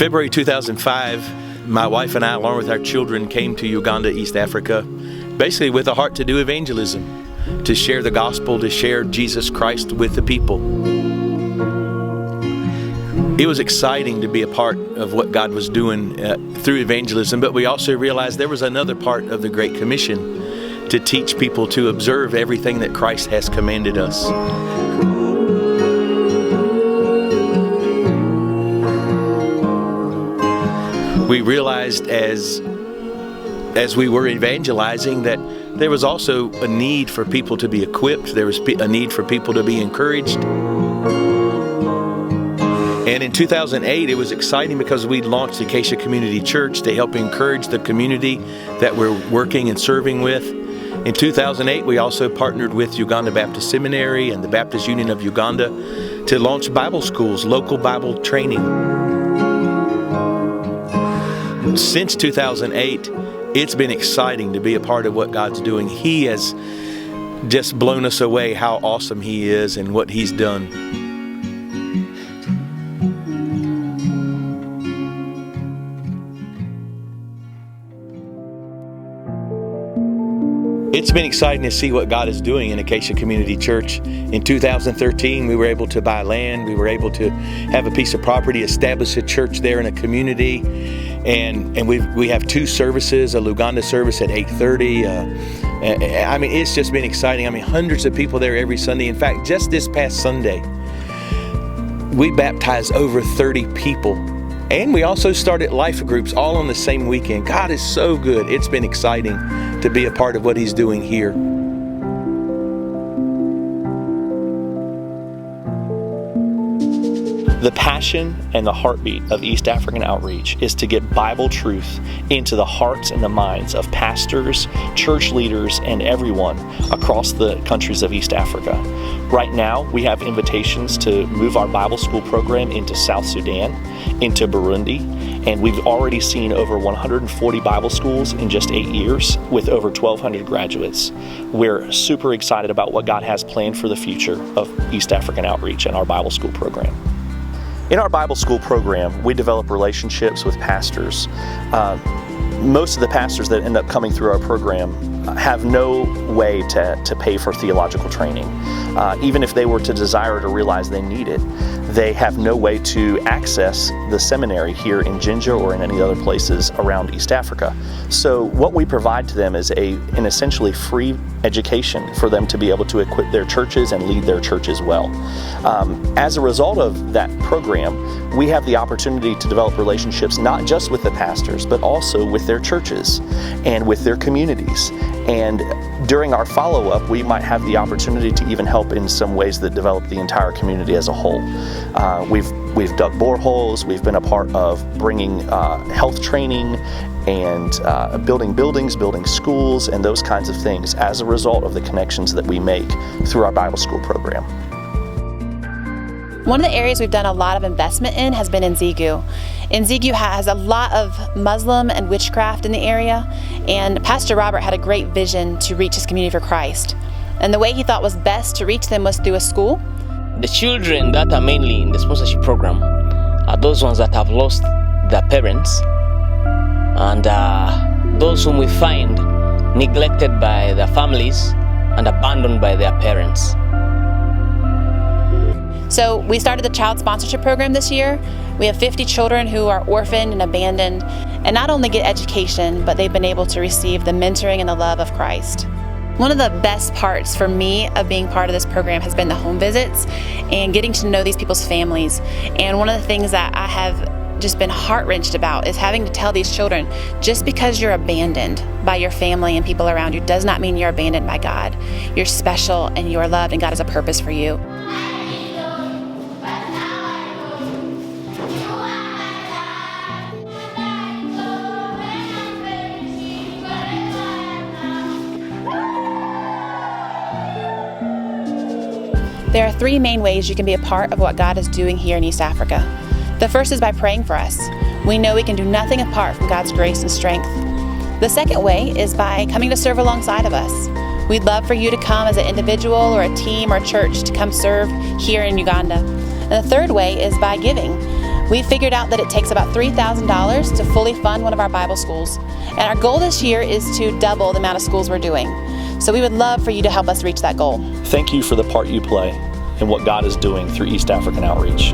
February 2005, my wife and I, along with our children, came to Uganda, East Africa, basically with a heart to do evangelism, to share the gospel, to share Jesus Christ with the people. It was exciting to be a part of what God was doing through evangelism, but we also realized there was another part of the Great Commission, to teach people to observe everything that Christ has commanded us. We realized as we were evangelizing that there was also a need for people to be equipped. There was a need for people to be encouraged. And in 2008, it was exciting because we launched Acacia Community Church to help encourage the community that we're working and serving with. In 2008, we also partnered with Uganda Baptist Seminary and the Baptist Union of Uganda to launch Bible schools, local Bible training. Since 2008, it's been exciting to be a part of what God's doing. He has just blown us away how awesome He is and what He's done. It's been exciting to see what God is doing in Acacia Community Church. In 2013, we were able to buy land. We were able to have a piece of property, establish a church there in a community. And we have 2 services, a Luganda service at 8:30. I mean, it's just been exciting. I mean, hundreds of people there every Sunday. In fact, just this past Sunday, we baptized over 30 people. And we also started life groups all on the same weekend. God is so good. It's been exciting to be a part of what He's doing here. The passion and the heartbeat of East African Outreach is to get Bible truth into the hearts and the minds of pastors, church leaders, and everyone across the countries of East Africa. Right now, we have invitations to move our Bible school program into South Sudan, into Burundi, and we've already seen over 140 Bible schools in just 8 years with over 1,200 graduates. We're super excited about what God has planned for the future of East African Outreach and our Bible school program. In our Bible school program, we develop relationships with pastors. Most of the pastors that end up coming through our program have no way to pay for theological training. Even if they were to desire to realize they need it, they have no way to access the seminary here in Jinja or in any other places around East Africa. So what we provide to them is an essentially free education for them to be able to equip their churches and lead their churches well. As a result of that program, we have the opportunity to develop relationships not just with the pastors, but also with their churches and with their communities. And during our follow-up, we might have the opportunity to even help in some ways that develop the entire community as a whole. We've dug boreholes, we've been a part of bringing health training and building buildings, building schools, and those kinds of things as a result of the connections that we make through our Bible school program. One of the areas we've done a lot of investment in has been Nzigu. Nzigu has a lot of Muslim and witchcraft in the area, and Pastor Robert had a great vision to reach his community for Christ. And the way he thought was best to reach them was through a school. The children that are mainly in the sponsorship program are those ones that have lost their parents and those whom we find neglected by their families and abandoned by their parents. So we started the child sponsorship program this year. We have 50 children who are orphaned and abandoned, and not only get education, but they've been able to receive the mentoring and the love of Christ. One of the best parts for me of being part of this program has been the home visits and getting to know these people's families. And one of the things that I have just been heart-wrenched about is having to tell these children, just because you're abandoned by your family and people around you does not mean you're abandoned by God. You're special and you are loved, and God has a purpose for you. There are 3 main ways you can be a part of what God is doing here in East Africa. The first is by praying for us. We know we can do nothing apart from God's grace and strength. The second way is by coming to serve alongside of us. We'd love for you to come as an individual or a team or church to come serve here in Uganda. And the third way is by giving. We figured out that it takes about $3,000 to fully fund one of our Bible schools. And our goal this year is to double the amount of schools we're doing. So we would love for you to help us reach that goal. Thank you for the part you play in what God is doing through East African Outreach.